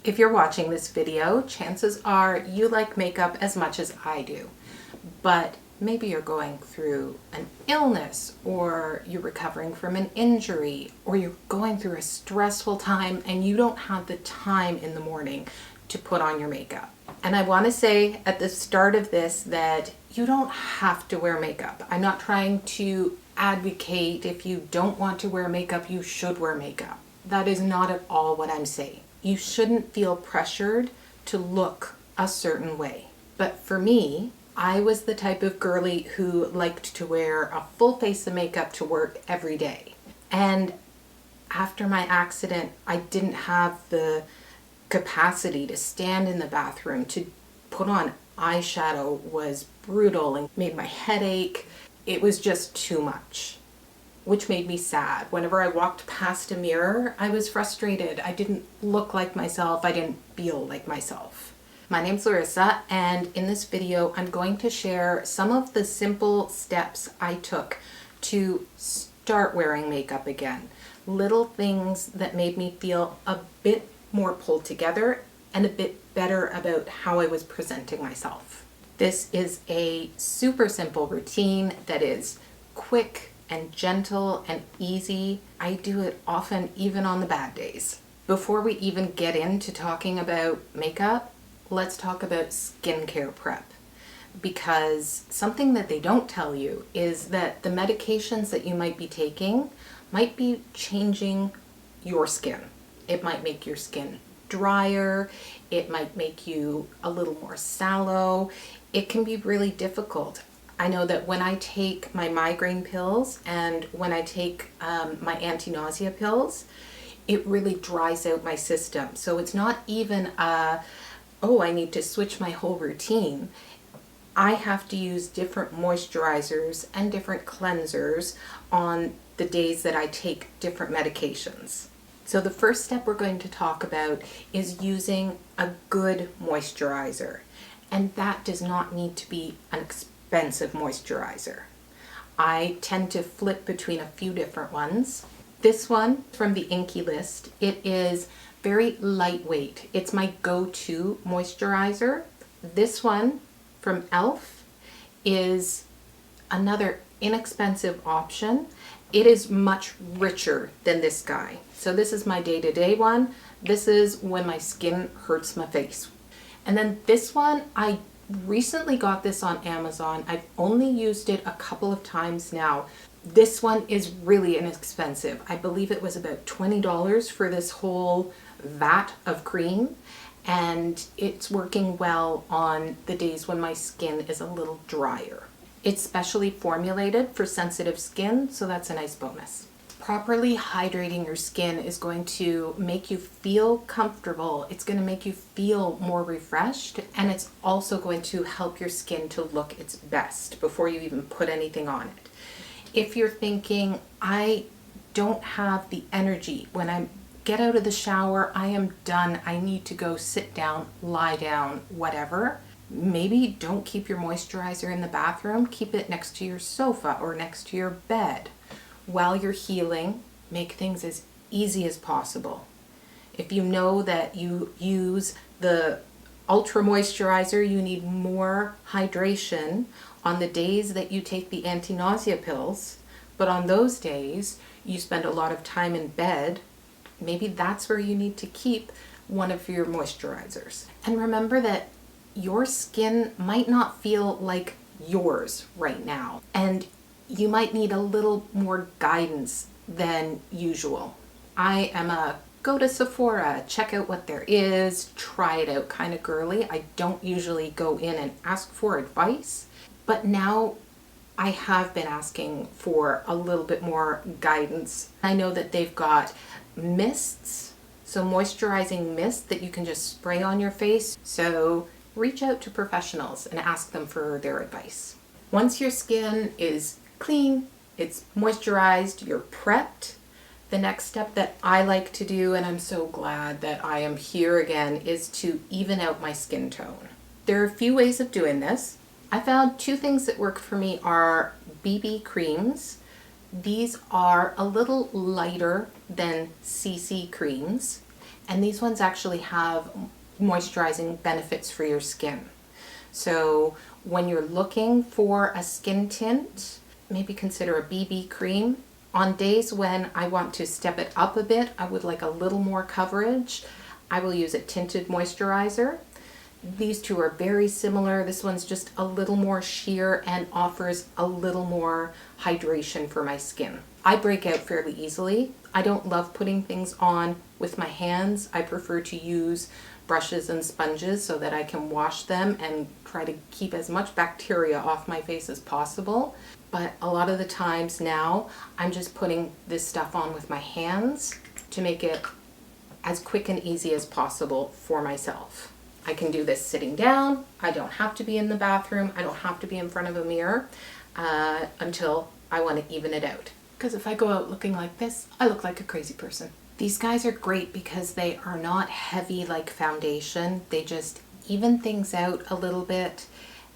If you're watching this video, chances are you like makeup as much as I do, but maybe you're going through an illness, or you're recovering from an injury, or you're going through a stressful time and you don't have the time in the morning to put on your makeup. And I want to say at the start of this that you don't have to wear makeup. I'm not trying to advocate if you don't want to wear makeup, you should wear makeup. That is not at all what I'm saying. You shouldn't feel pressured to look a certain way. But for me, I was the type of girly who liked to wear a full face of makeup to work every day. And after my accident, I didn't have the capacity to stand in the bathroom. To put on eyeshadow was brutal and made my head ache. It was just too much, which made me sad. Whenever I walked past a mirror, I was frustrated. I didn't look like myself. I didn't feel like myself. My name's Larissa, and in this video, I'm going to share some of the simple steps I took to start wearing makeup again. Little things that made me feel a bit more pulled together and a bit better about how I was presenting myself. This is a super simple routine that is quick and gentle and easy. I do it often even on the bad days. Before we even get into talking about makeup, let's talk about skincare prep. Because something that they don't tell you is that the medications that you might be taking might be changing your skin. It might make your skin drier. It might make you a little more sallow. It can be really difficult. I know that when I take my migraine pills and when I take my anti-nausea pills, it really dries out my system. So it's not even oh, I need to switch my whole routine. I have to use different moisturizers and different cleansers on the days that I take different medications. So the first step we're going to talk about is using a good moisturizer. And that does not need to be an expensive moisturizer. I tend to flip between a few different ones. This one from the Inky List, it is very lightweight. It's my go-to moisturizer. This one from e.l.f. is another inexpensive option. It is much richer than this guy. So this is my day-to-day one. This is when my skin hurts my face. And then this one, I recently got this on Amazon. I've only used it a couple of times now. This one is really inexpensive. I believe it was about $20 for this whole vat of cream. And it's working well on the days when my skin is a little drier. It's specially formulated for sensitive skin, so that's a nice bonus. Properly hydrating your skin is going to make you feel comfortable. It's going to make you feel more refreshed, and it's also going to help your skin to look its best before you even put anything on it. If you're thinking, I don't have the energy when I get out of the shower, I am done, I need to go sit down, lie down, whatever, maybe don't keep your moisturizer in the bathroom. Keep it next to your sofa or next to your bed. While you're healing, make things as easy as possible. If you know that you use the ultra moisturizer, you need more hydration on the days that you take the anti-nausea pills, but on those days you spend a lot of time in bed, maybe that's where you need to keep one of your moisturizers. And remember that your skin might not feel like yours right now, and you might need a little more guidance than usual. I am a go to Sephora, check out what there is, try it out kind of girly. I don't usually go in and ask for advice, but now I have been asking for a little bit more guidance. I know that they've got mists, so moisturizing mist that you can just spray on your face. So reach out to professionals and ask them for their advice. Once your skin is clean, it's moisturized, you're prepped, the next step that I like to do, and I'm so glad that I am here again, is to even out my skin tone. There are a few ways of doing this. I found two things that work for me are BB creams. These are a little lighter than CC creams, And these ones actually have moisturizing benefits for your skin. So when you're looking for a skin tint, maybe consider a BB cream. On days when I want to step it up a bit, I would like a little more coverage, I will use a tinted moisturizer. These two are very similar. This one's just a little more sheer and offers a little more hydration for my skin. I break out fairly easily. I don't love putting things on with my hands. I prefer to use brushes and sponges so that I can wash them and try to keep as much bacteria off my face as possible. But a lot of the times now, I'm just putting this stuff on with my hands to make it as quick and easy as possible for myself. I can do this sitting down. I don't have to be in the bathroom. I don't have to be in front of a mirror until I want to even it out. Because if I go out looking like this, I look like a crazy person. These guys are great because they are not heavy like foundation. They just even things out a little bit.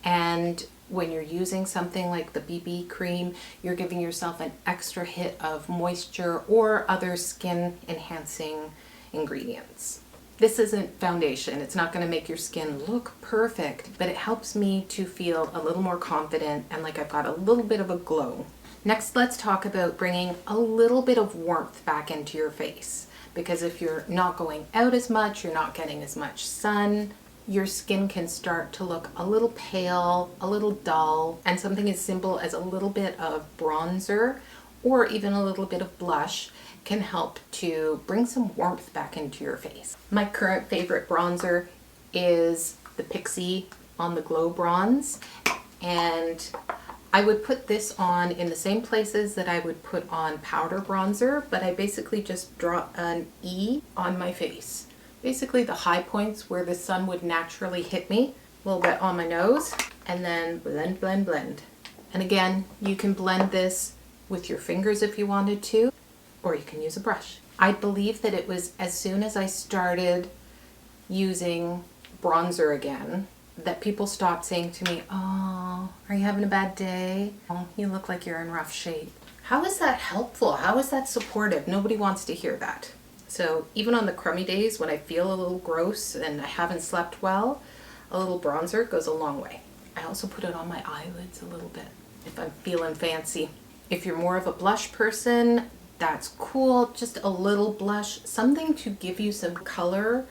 And when you're using something like the BB cream, you're giving yourself an extra hit of moisture or other skin enhancing ingredients. This isn't foundation. It's not going to make your skin look perfect, but it helps me to feel a little more confident and like I've got a little bit of a glow. Next, let's talk about bringing a little bit of warmth back into your face. Because if you're not going out as much, you're not getting as much sun, your skin can start to look a little pale, a little dull, and something as simple as a little bit of bronzer or even a little bit of blush can help to bring some warmth back into your face. My current favorite bronzer is the Pixie on the Glow Bronze, and I would put this on in the same places that I would put on powder bronzer, but I basically just draw an E on my face. Basically the high points where the sun would naturally hit me, a little bit on my nose, and then blend, blend, blend. And again, you can blend this with your fingers if you wanted to, or you can use a brush. I believe that it was as soon as I started using bronzer again that people stopped saying to me, "Oh, are you having a bad day? Oh, you look like you're in rough shape." How is that helpful? How is that supportive? Nobody wants to hear that. So even on the crummy days when I feel a little gross and I haven't slept well, a little bronzer goes a long way. I also put it on my eyelids a little bit if I'm feeling fancy. If you're more of a blush person, that's cool. Just a little blush, something to give you some color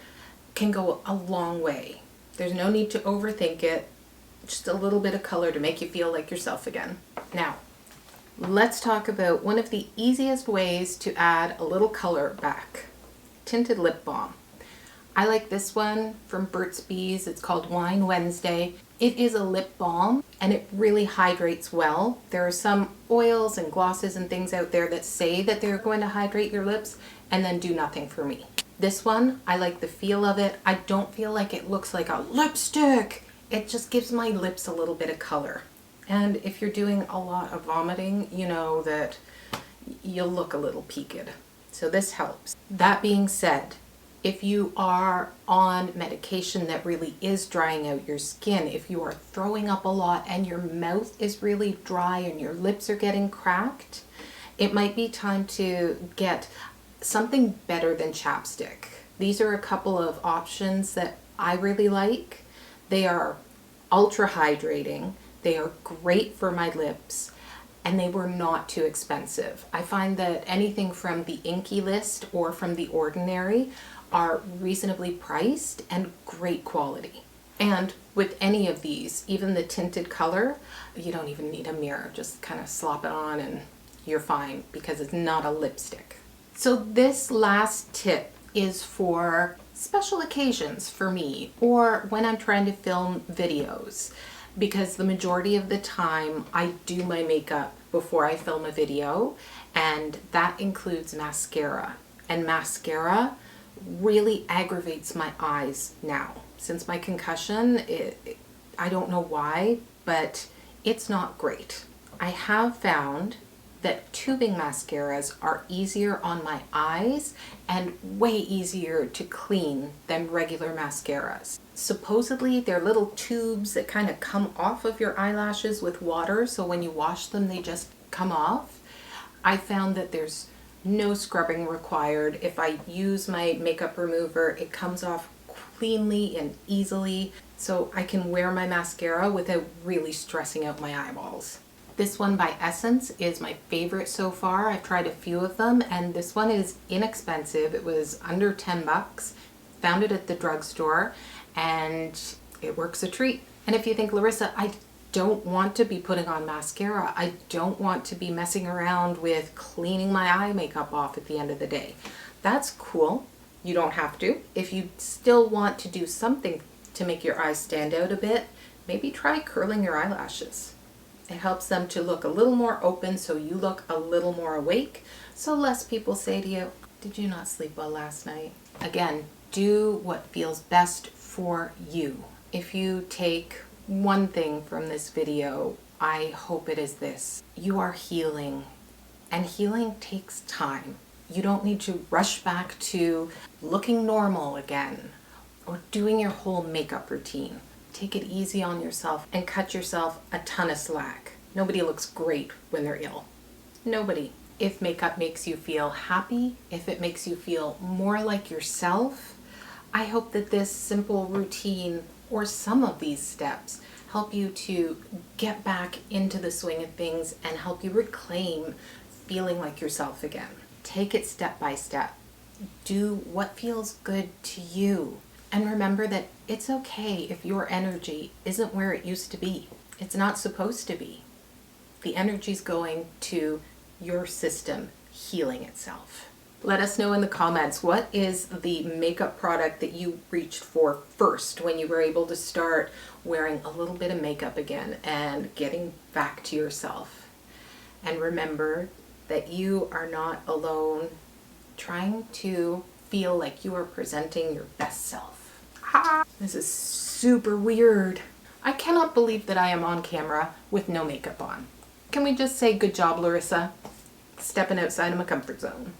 can go a long way. There's no need to overthink it. Just a little bit of color to make you feel like yourself again. Now, let's talk about one of the easiest ways to add a little color back. Tinted lip balm. I like this one from Burt's Bees. It's called Wine Wednesday. It is a lip balm and it really hydrates well. There are some oils and glosses and things out there that say that they're going to hydrate your lips and then do nothing for me. This one, I like the feel of it. I don't feel like it looks like a lipstick. It just gives my lips a little bit of color. And if you're doing a lot of vomiting, you know that you'll look a little peaked. So this helps. That being said, if you are on medication that really is drying out your skin, if you are throwing up a lot and your mouth is really dry and your lips are getting cracked, it might be time to get something better than chapstick. These are a couple of options that I really like. They are ultra hydrating, they are great for my lips, and they were not too expensive. I find that anything from the Inky list or from the Ordinary are reasonably priced and great quality. And with any of these, even the tinted color, you don't even need a mirror. Just kind of slop it on and you're fine because it's not a lipstick. So this last tip is for special occasions for me or when I'm trying to film videos, because the majority of the time I do my makeup before I film a video, and that includes mascara. And mascara really aggravates my eyes now. Since my concussion, I don't know why, but it's not great. I have found that tubing mascaras are easier on my eyes and way easier to clean than regular mascaras. Supposedly they're little tubes that kind of come off of your eyelashes with water, so when you wash them they just come off. I found that there's No scrubbing required. If I use my makeup remover, it comes off cleanly and easily, so I can wear my mascara without really stressing out my eyeballs. This one by Essence is my favorite so far. I've tried a few of them, and this one is inexpensive. It was under 10 bucks. Found it at the drugstore, and it works a treat. And if you think, Larissa, I don't want to be putting on mascara, I don't want to be messing around with cleaning my eye makeup off at the end of the day, that's cool. You don't have to. If you still want to do something to make your eyes stand out a bit, maybe try curling your eyelashes. It helps them to look a little more open, so you look a little more awake, so less people say to you, did you not sleep well last night? Again, do what feels best for you. If you take one thing from this video, I hope it is this. You are healing, and healing takes time. You don't need to rush back to looking normal again or doing your whole makeup routine. Take it easy on yourself and cut yourself a ton of slack. Nobody looks great when they're ill. Nobody. If makeup makes you feel happy, if it makes you feel more like yourself, I hope that this simple routine or some of these steps help you to get back into the swing of things and help you reclaim feeling like yourself again. Take it step by step. Do what feels good to you. And remember that it's okay if your energy isn't where it used to be. It's not supposed to be. The energy's going to your system healing itself. Let us know in the comments, what is the makeup product that you reached for first when you were able to start wearing a little bit of makeup again and getting back to yourself. And remember that you are not alone trying to feel like you are presenting your best self. This is super weird. I cannot believe that I am on camera with no makeup on. Can we just say good job, Larissa? Stepping outside of my comfort zone.